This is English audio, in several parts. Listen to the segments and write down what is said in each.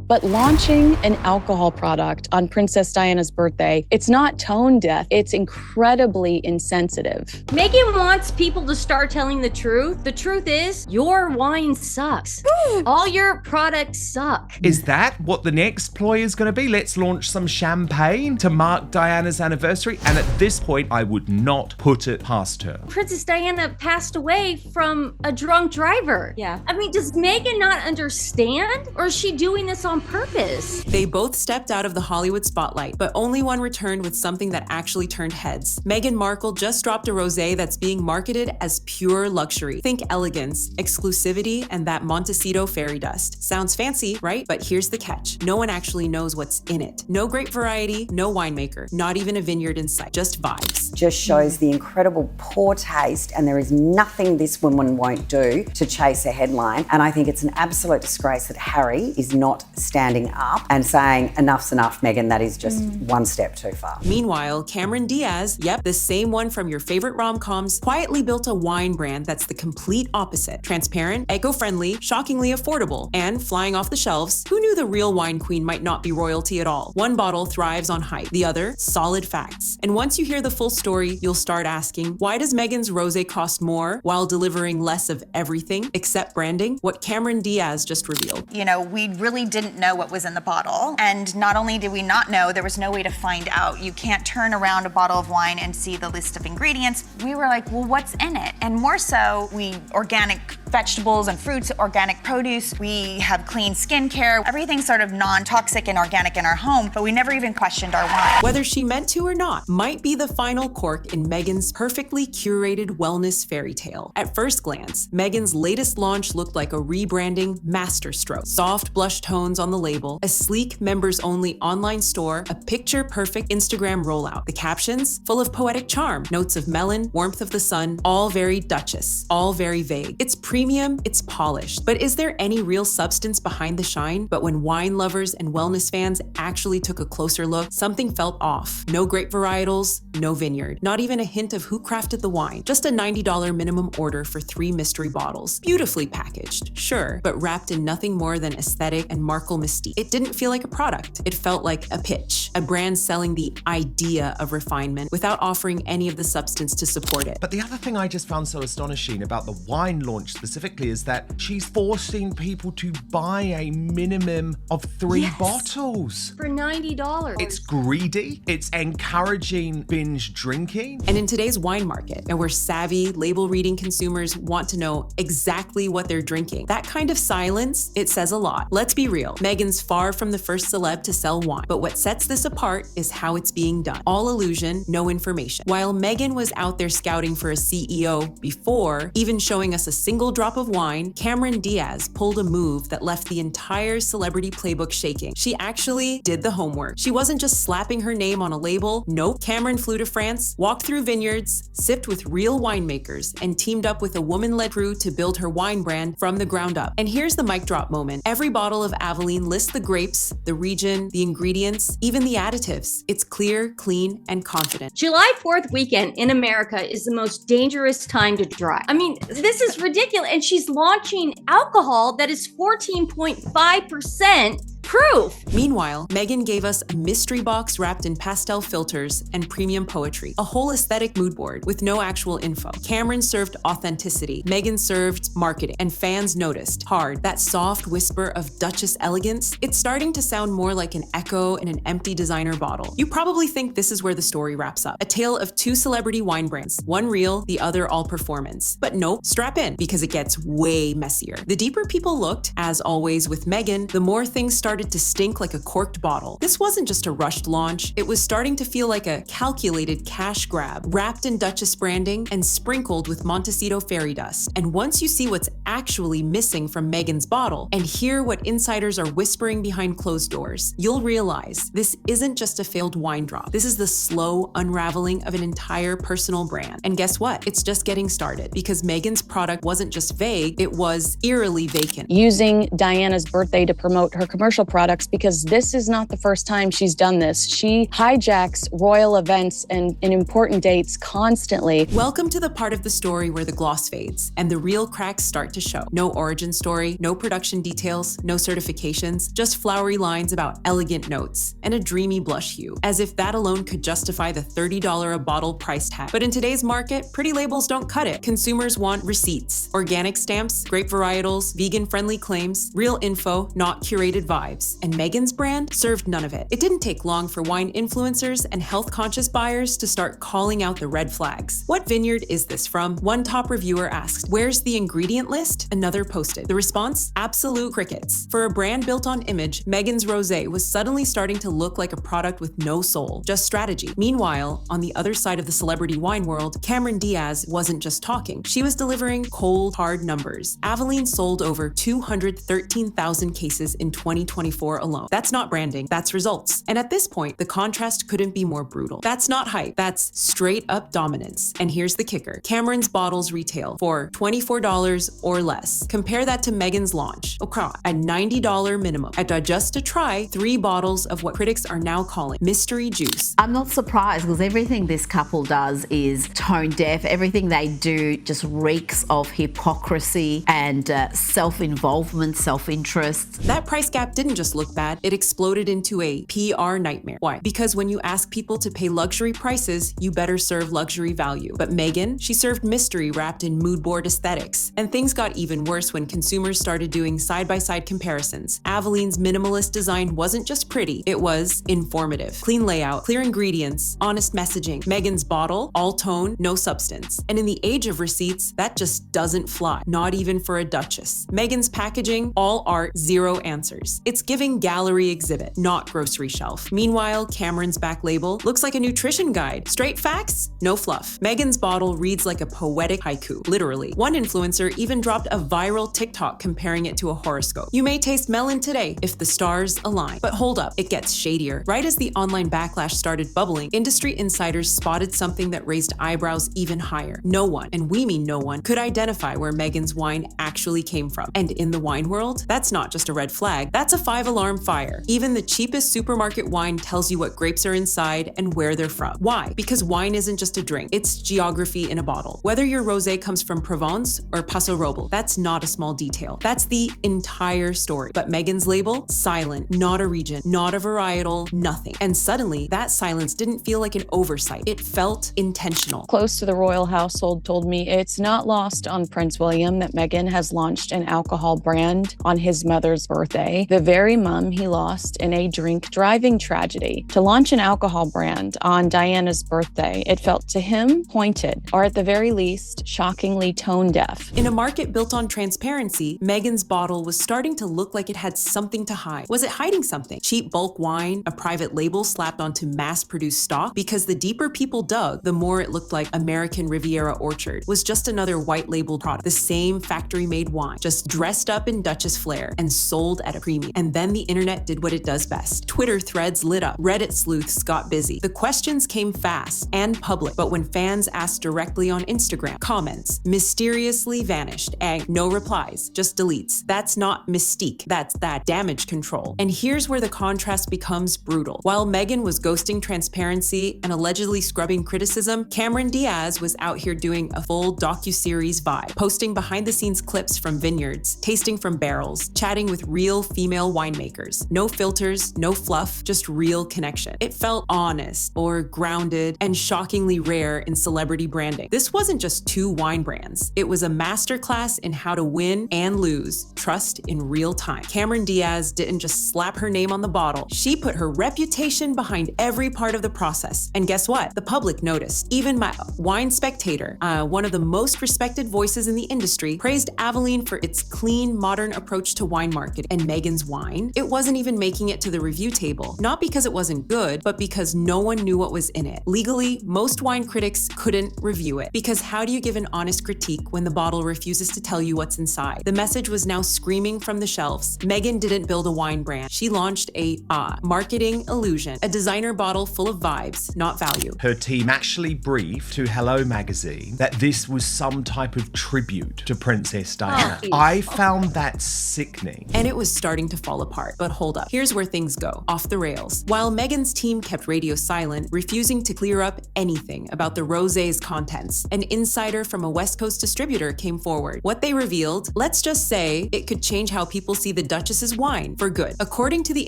But launching an alcohol product on Princess Diana's birthday, it's not tone deaf, it's incredibly insensitive. Meghan wants people to start telling the truth. The truth is, your wine sucks. All your products suck. Is that what the next ploy is going to be? Let's launch some champagne to mark Diana's anniversary? And at this point, I would not put it past her. Princess Diana passed away from a drunk driver. Yeah. I mean, does Meghan not understand? Or is she doing this on purpose? They both stepped out of the Hollywood spotlight, but only one returned with something that actually turned heads. Meghan Markle just dropped a rosé that's being marketed as pure luxury. Think elegance, exclusivity, and that Montecito fairy dust. Sounds fancy, right? But here's the catch. No one actually knows what's in it. No grape variety, no winemaker, not even a vineyard in sight, just vibes. Just shows the incredible poor taste, and there is nothing this woman won't do to chase a headline. And I think it's an absolute disgrace that Harry is not standing up and saying, enough's enough, Meghan, that is just one step too far. Meanwhile, Cameron Diaz, yep, the same one from your favorite rom-coms, quietly built a wine brand that's the complete opposite. Transparent, eco-friendly, shockingly affordable, and flying off the shelves. Who knew the real wine queen might not be royalty at all? One bottle thrives on hype, the other, solid facts. And once you hear the full story, you'll start asking, why does Meghan's rosé cost more while delivering less of everything except branding? What Cameron Diaz just revealed. You know, we really didn't know what was in the bottle. And not only did we not know, there was no way to find out. You can't turn around a bottle of wine and see the list of ingredients. We were like, well, what's in it? And more so, organic vegetables and fruits, organic produce. We have clean skincare. Everything's sort of non-toxic and organic in our home, but we never even questioned our wine. Whether she meant to or not, might be the final cork in Meghan's perfectly curated wellness fairy tale. At first glance, Meghan's latest launch looked like a rebranding masterstroke. Soft blush tones on the label, a sleek members-only online store, a picture-perfect Instagram rollout. The captions, full of poetic charm, notes of melon, warmth of the sun, all very Duchess, all very vague. It's premium, it's polished, but is there any real substance behind the shine? But when wine lovers and wellness fans actually took a closer look, something felt off. No grape varietals, no vineyard, not even a hint of who crafted the wine. Just a $90 minimum order for 3 mystery bottles. Beautifully packaged, sure, but wrapped in nothing more than aesthetic and Markle mystique. It didn't feel like a product. It felt like a pitch, a brand selling the idea of refinement without offering any of the substance to support it. But the other thing I just found so astonishing about the wine launch specifically is that she's forcing people to buy a minimum of 3 bottles. For $90. It's greedy. It's encouraging binge drinking. And in today's wine market, and where savvy, label-reading consumers want to know exactly what they're drinking, that kind of silence, it says a lot. Let's be real, Meghan's far from the first celeb to sell wine, but what sets this apart is how it's being done. All illusion, no information. While Meghan was out there scouting for a CEO before even showing us a single drop of wine, Cameron Diaz pulled a move that left the entire celebrity playbook shaking. She actually did the homework. She wasn't just slapping her name on a label. Nope. Cameron flew to France, walked through vineyards, sipped with real winemakers, and teamed up with a woman-led crew to build her wine brand from the ground up. And here's the mic drop moment. Every bottle of Aveline lists the grapes, the region, the ingredients, even the additives. It's clear, clean, and confident. July 4th weekend in America is the most dangerous time to drive. I mean, this is ridiculous. And she's launching alcohol that is 14.5% proof. Meanwhile, Meghan gave us a mystery box wrapped in pastel filters and premium poetry, a whole aesthetic mood board with no actual info. Cameron served authenticity, Meghan served marketing, and fans noticed hard that soft whisper of Duchess elegance. It's starting to sound more like an echo in an empty designer bottle. You probably think this is where the story wraps up, a tale of 2 celebrity wine brands, one real, the other all performance. But nope, strap in, because it gets way messier. The deeper people looked, as always with Meghan, the more things started to stink like a corked bottle. This wasn't just a rushed launch, it was starting to feel like a calculated cash grab, wrapped in Duchess branding and sprinkled with Montecito fairy dust. And once you see what's actually missing from Meghan's bottle and hear what insiders are whispering behind closed doors, you'll realize this isn't just a failed wine drop. This is the slow unraveling of an entire personal brand. And guess what? It's just getting started, because Meghan's product wasn't just vague, it was eerily vacant. Using Diana's birthday to promote her commercial historical products because this is not the first time she's done this. She hijacks royal events and important dates constantly. Welcome to the part of the story where the gloss fades and the real cracks start to show. No origin story, no production details, no certifications, just flowery lines about elegant notes and a dreamy blush hue, as if that alone could justify the $30 a bottle price tag. But in today's market, pretty labels don't cut it. Consumers want receipts, organic stamps, grape varietals, vegan-friendly claims, real info, not curated vibes. And Meghan's brand served none of it. It didn't take long for wine influencers and health-conscious buyers to start calling out the red flags. What vineyard is this from? One top reviewer asked, "Where's the ingredient list?" Another posted. The response? Absolute crickets. For a brand built on image, Meghan's rosé was suddenly starting to look like a product with no soul, just strategy. Meanwhile, on the other side of the celebrity wine world, Cameron Diaz wasn't just talking. She was delivering cold, hard numbers. Aveline sold over 213,000 cases in 2024 alone. That's not branding, that's results. And at this point, the contrast couldn't be more brutal. That's not hype, that's straight up dominance. And here's the kicker. Cameron's bottles retail for $24 or less. Compare that to Meghan's launch, at $90 minimum. At Just to Try, 3 bottles of what critics are now calling mystery juice. I'm not surprised because everything this couple does is tone deaf. Everything they do just reeks of hypocrisy and self-involvement, self-interest. That price gap didn't just look bad, it exploded into a PR nightmare. Why? Because when you ask people to pay luxury prices, you better serve luxury value. But Meghan, she served mystery wrapped in mood board aesthetics. And things got even worse when consumers started doing side-by-side comparisons. Aveline's minimalist design wasn't just pretty, it was informative. Clean layout, clear ingredients, honest messaging. Meghan's bottle, all tone, no substance. And in the age of receipts, that just doesn't fly, not even for a duchess. Meghan's packaging, all art, 0 answers. It's giving gallery exhibit, not grocery shelf. Meanwhile, Cameron's back label looks like a nutrition guide. Straight facts, no fluff. Meghan's bottle reads like a poetic haiku, literally. One influencer even dropped a viral TikTok comparing it to a horoscope. You may taste melon today if the stars align. But hold up, it gets shadier. Right as the online backlash started bubbling, industry insiders spotted something that raised eyebrows even higher. No one, and we mean no one, could identify where Meghan's wine actually came from. And in the wine world, that's not just a red flag, that's a 5-alarm fire. Even the cheapest supermarket wine tells you what grapes are inside and where they're from. Why? Because wine isn't just a drink, it's geography in a bottle. Whether your rosé comes from Provence or Paso Robles, that's not a small detail. That's the entire story. But Meghan's label? Silent, not a region, not a varietal, nothing. And suddenly, that silence didn't feel like an oversight. It felt intentional. Close to the royal household told me it's not lost on Prince William that Meghan has launched an alcohol brand on his mother's birthday, the very mum he lost in a drink driving tragedy. To launch an alcohol brand on Diana's birthday, it felt to him pointed, or at the very least, shockingly tone deaf. In a market built on transparency, Meghan's bottle was starting to look like it had something to hide. Was it hiding something? Cheap bulk wine, a private label slapped onto mass-produced stock? Because the deeper people dug, the more it looked like American Riviera Orchard was just another white-labeled product. The same factory-made wine, just dressed up in Duchess flair and sold at a premium. And then the internet did what it does best. Twitter threads lit up. Reddit sleuths got busy. The questions came fast and public, but when fans asked directly on Instagram, comments mysteriously vanished and no replies, just deletes. That's not mystique, that's that damage control. And here's where the contrast becomes brutal. While Meghan was ghosting transparency and allegedly scrubbing criticism, Cameron Diaz was out here doing a full docuseries vibe, posting behind-the-scenes clips from vineyards, tasting from barrels, chatting with real female winemakers. No filters, no fluff, just real connection. It felt honest or grounded and shockingly rare in celebrity branding. This wasn't just 2 wine brands. It was a masterclass in how to win and lose trust in real time. Cameron Diaz didn't just slap her name on the bottle. She put her reputation behind every part of the process. And guess what? The public noticed. Even my Wine Spectator, one of the most respected voices in the industry, praised Aveline for its clean, modern approach to wine marketing. And Meghan's wine, it wasn't even making it to the review table. Not because it wasn't good, but because no one knew what was in it. Legally, most wine critics couldn't review it. Because how do you give an honest critique when the bottle refuses to tell you what's inside? The message was now screaming from the shelves. Meghan didn't build a wine brand. She launched a marketing illusion, a designer bottle full of vibes, not value. Her team actually briefed to Hello magazine that this was some type of tribute to Princess Diana. I found that sickening. And it was starting to fall fall apart. But hold up, here's where things go off the rails. While Meghan's team kept radio silent, refusing to clear up anything about the rosé's contents, an insider from a West Coast distributor came forward. What they revealed, let's just say, it could change how people see the Duchess's wine for good. According to the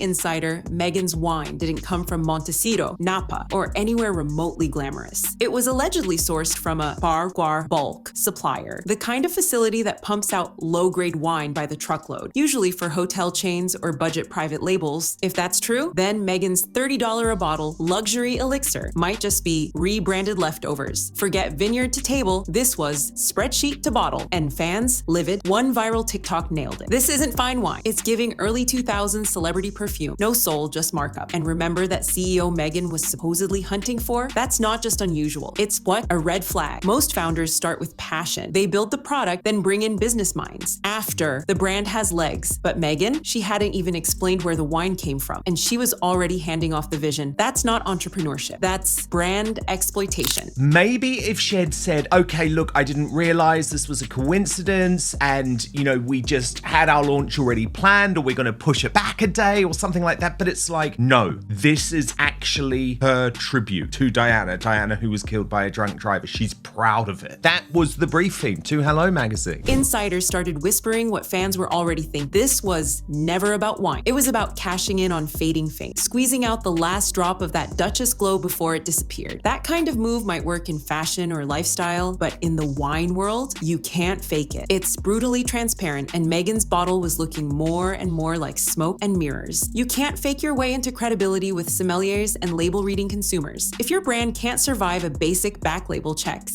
insider, Meghan's wine didn't come from Montecito, Napa, or anywhere remotely glamorous. It was allegedly sourced from a bar bulk supplier, the kind of facility that pumps out low-grade wine by the truckload, usually for hotel chains or budget private labels. If that's true, then Meghan's $30 a bottle luxury elixir might just be rebranded leftovers. Forget vineyard to table, this was spreadsheet to bottle. And fans, livid, one viral TikTok nailed it. This isn't fine wine. It's giving early 2000s celebrity perfume. No soul, just markup. And remember that CEO Meghan was supposedly hunting for? That's not just unusual. It's what? A red flag. Most founders start with passion. They build the product, then bring in business minds after the brand has legs. But Meghan, she hadn't even explained where the wine came from, and she was already handing off the vision. That's not entrepreneurship. That's brand exploitation. Maybe if she had said, okay, look, I didn't realize this was a coincidence and, we just had our launch already planned, or we're going to push it back a day or something like that. But it's like, no, this is actually her tribute to Diana, who was killed by a drunk driver. She's proud of it. That was the briefing to Hello Magazine. Insiders started whispering what fans were already thinking. This was never about wine. It was about cashing in on fading fame, squeezing out the last drop of that Duchess glow before it disappeared. That kind of move might work in fashion or lifestyle, but in the wine world, you can't fake it. It's brutally transparent, and Meghan's bottle was looking more and more like smoke and mirrors. You can't fake your way into credibility with sommeliers and label-reading consumers. If your brand can't survive a basic back label check,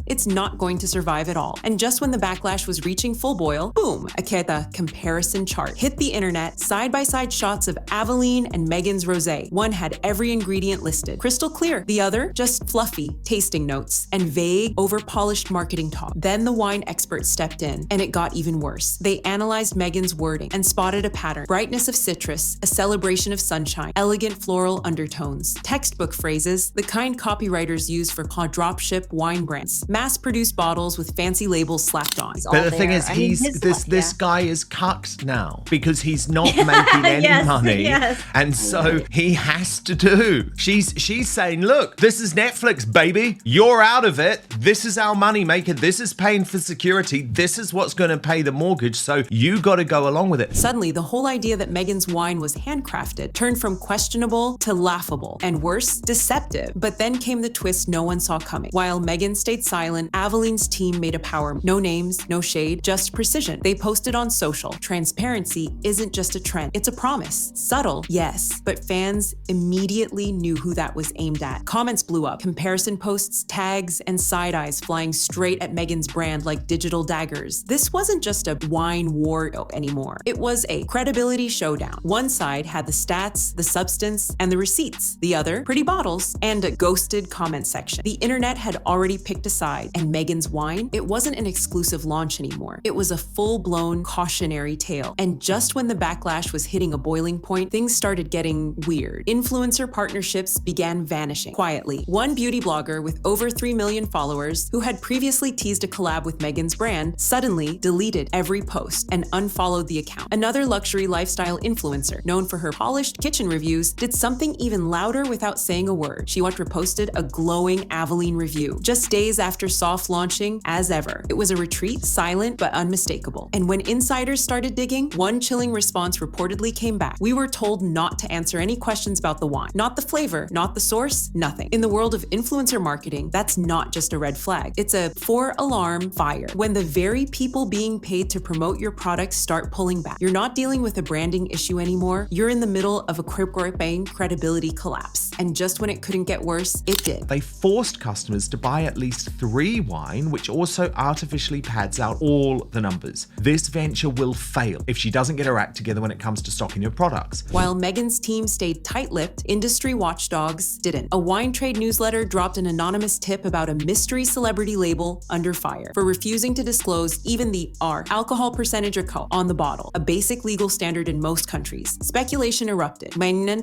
it's not going to survive at all. And just when the backlash was reaching full boil, boom, a comparison chart hit the internet, side-by-side shots of Aveline and Meghan's rosé. One had every ingredient listed, crystal clear. The other, just fluffy tasting notes and vague, over-polished marketing talk. Then the wine experts stepped in, and it got even worse. They analyzed Meghan's wording and spotted a pattern. Brightness of citrus, a celebration of sunshine, elegant floral undertones, textbook phrases, the kind copywriters use for dropship wine brands, mass-produced bottles with fancy labels slapped on. But the thing is, this guy is cucked now because he's not making any money. Yes. And so he has to do. She's saying, look, this is Netflix, baby. You're out of it. This is our money maker. This is paying for security. This is what's going to pay the mortgage. So you got to go along with it. Suddenly, the whole idea that Meghan's wine was handcrafted turned from questionable to laughable, and worse, deceptive. But then came the twist no one saw coming. While Meghan stayed silent, Aveline's team made a power. No names, no shade, just precision. They posted on social. Transparency isn't just a trend, it's a promise. Subtle, yes, but fans immediately knew who that was aimed at. Comments blew up, comparison posts, tags, and side eyes flying straight at Meghan's brand like digital daggers. This wasn't just a wine war anymore. It was a credibility showdown. One side had the stats, the substance, and the receipts. The other, pretty bottles, and a ghosted comment section. The internet had already picked a side, and Meghan's wine, it wasn't an exclusive launch anymore. It was a full-blown cautionary tale. And just when the backlash was hitting a boiling point, things started getting weird. Influencer partnerships began vanishing quietly. One beauty blogger with over 3 million followers, who had previously teased a collab with Meghan's brand, suddenly deleted every post and unfollowed the account. Another luxury lifestyle influencer, known for her polished kitchen reviews, did something even louder without saying a word. She reposted a glowing Aveline review, just days after soft launching as ever. It was a retreat, silent but unmistakable. And when insiders started digging, one chilling response reportedly came back. We were told not to answer any questions about the wine. Not the flavor, not the source, nothing. In the world of influencer marketing, that's not just a red flag. It's a 4-alarm fire. When the very people being paid to promote your product start pulling back, you're not dealing with a branding issue anymore. You're in the middle of a gripping credibility collapse. And just when it couldn't get worse, it did. They forced customers to buy at least 3 wine, which also artificially pads out all the numbers. This venture will fail if she doesn't get her act together when it comes to stocking her products. While Meghan's team stayed tight-lipped, industry watchdogs didn't. A wine trade newsletter dropped an anonymous tip about a mystery celebrity label under fire for refusing to disclose even the R, alcohol percentage or co, on the bottle, a basic legal standard in most countries. Speculation erupted.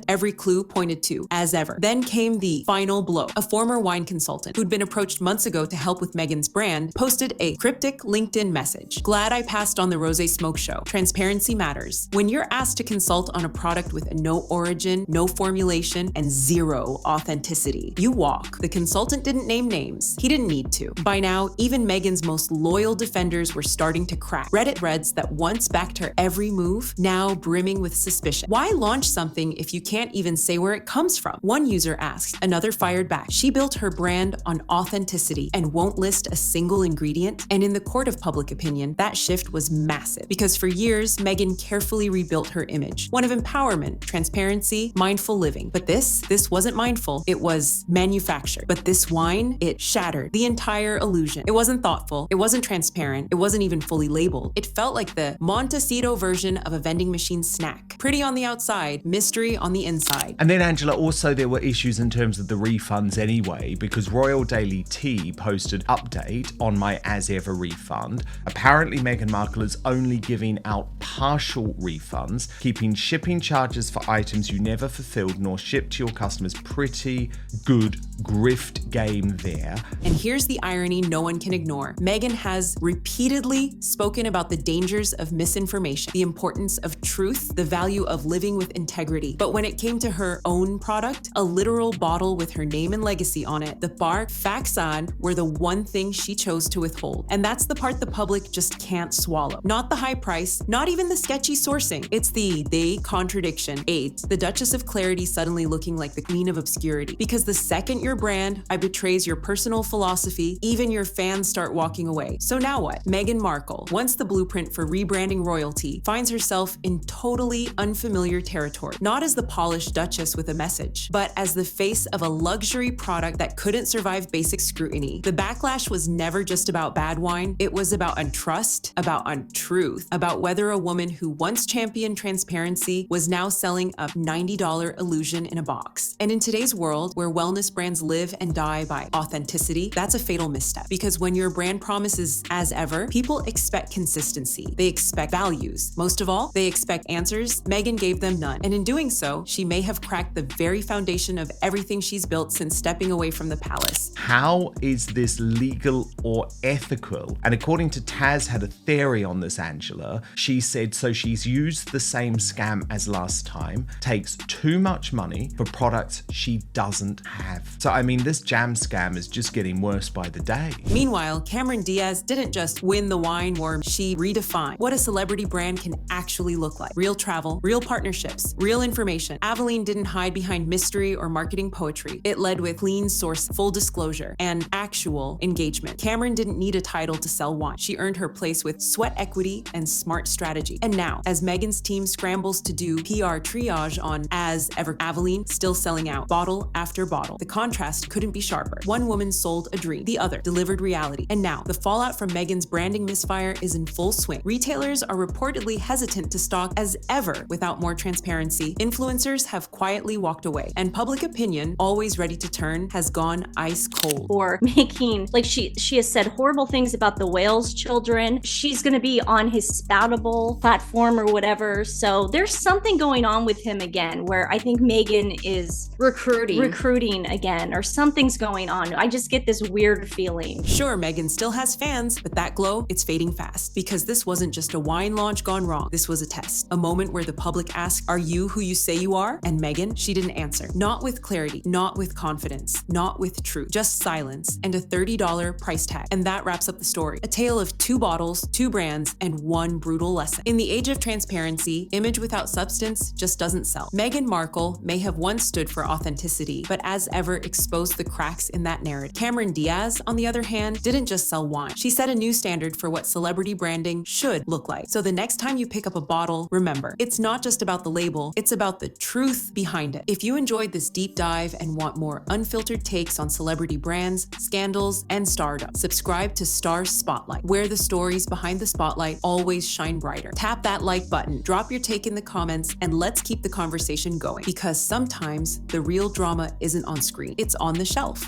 Every clue pointed to, as ever. Then came the final blow. A former wine consultant, who'd been approached months ago to help with Meghan's brand, posted a cryptic LinkedIn message. Glad I passed on the rosé smoke show. Transparency matters. years. When you're asked to consult on a product with no origin, no formulation, and zero authenticity, you walk. The consultant didn't name names. He didn't need to. By now, even Meghan's most loyal defenders were starting to crack. Reddit threads that once backed her every move, now brimming with suspicion. Why launch something if you can't even say where it comes from? One user asked, another fired back. She built her brand on authenticity and won't list a single ingredient. And in the court of public opinion, that shift was massive because for years, Meghan carefully rebuilt her image. One of empowerment, transparency, mindful living. But this wasn't mindful. It was manufactured. But this wine, it shattered the entire illusion. It wasn't thoughtful. It wasn't transparent. It wasn't even fully labeled. It felt like the Montecito version of a vending machine snack. Pretty on the outside, mystery on the inside. And then, Angela, also there were issues in terms of the refunds anyway, because Royal Daily Tea posted update on my as ever refund. Apparently, Meghan Markle is only giving out partial refunds, keeping shipping charges for items you never fulfilled nor shipped to your customers. Pretty good grift game there. And here's the irony no one can ignore. Meghan has repeatedly spoken about the dangers of misinformation, the importance of truth, the value of living with integrity. But when it came to her own product, a literal bottle with her name and legacy on it, the bar facts on were the one thing she chose to withhold. And that's the part the public just can't swallow. Not the high price, not even the sketchy sourcing. It's the they contradiction aids. The Duchess of Clarity suddenly looking like the Queen of Obscurity. Because the second your brand betrays your personal philosophy, even your fans start walking away. So now what? Meghan Markle, once the blueprint for rebranding royalty, finds herself in totally unfamiliar territory. Not as the polished Duchess with a message, but as the face of a luxury product that couldn't survive basic scrutiny. The backlash was never just about bad wine. It was about untrust, about untruth, about whether a woman who once championed transparency was now selling a $90 illusion in a box. And in today's world, where wellness brands live and die by authenticity, that's a fatal misstep. Because when your brand promises as ever, people expect consistency. They expect values. Most of all, they expect answers. Meghan gave them none. And in doing so, she may have cracked the very foundation of everything she's built since stepping away from the palace. How is this legal or ethical? And according to Taz had a theory on this, Angela. She said, so she's used the same scam as last time, takes too much money for products she doesn't have. So, I mean, this jam scam is just getting worse by the day. Meanwhile, Cameron Diaz didn't just win the wine war, she redefined what a celebrity brand can actually look like. Real travel, real partnerships, real information. Aveline didn't hide behind mystery or marketing poetry. It led with clean source, full disclosure, and actual engagement. Cameron didn't need a title to sell wine. She earned her place with sweat equity and smart strategy. And now, as Meghan's team scrambles to do PR triage on as ever, Aveline still selling out bottle after bottle. The contrast couldn't be sharper. One woman sold a dream, the other delivered reality. And now, the fallout from Meghan's branding misfire is in full swing. Retailers are reportedly hesitant to stock as ever without more transparency. Influencers have quietly walked away. And public opinion, always ready to turn, has gone ice cold. For making, like she has said horrible things about the Wales children. She's gonna be on his Spoutable platform or whatever. So there's something going on with him again, where I think Meghan is recruiting again, or something's going on. I just get this weird feeling. Sure, Meghan still has fans, but that glow, it's fading fast. Because this wasn't just a wine launch gone wrong. This was a test. A moment where the public asked, are you who you say you are? And Meghan, she didn't answer. Not with clarity, not with confidence, not with truth, just silence and a $30 price tag. And that wraps up the story. A tale of 2 bottles, 2 brands, and 1 brutal lesson. In the age of transparency, image without substance just doesn't sell. Meghan Markle may have once stood for authenticity, but as ever exposed the cracks in that narrative. Cameron Diaz, on the other hand, didn't just sell wine. She set a new standard for what celebrity branding should look like. So the next time you pick up a bottle, remember, it's not just about the label, it's about the truth behind it. If you enjoyed this deep dive and want more unfiltered takes on celebrity brands, scandals, and stardom, subscribe to Star Spotlight, where the stories behind the spotlight always shine brighter. Tap that like button, drop your take in the comments, and let's keep the conversation going. Because sometimes the real drama isn't on screen, it's on the shelf.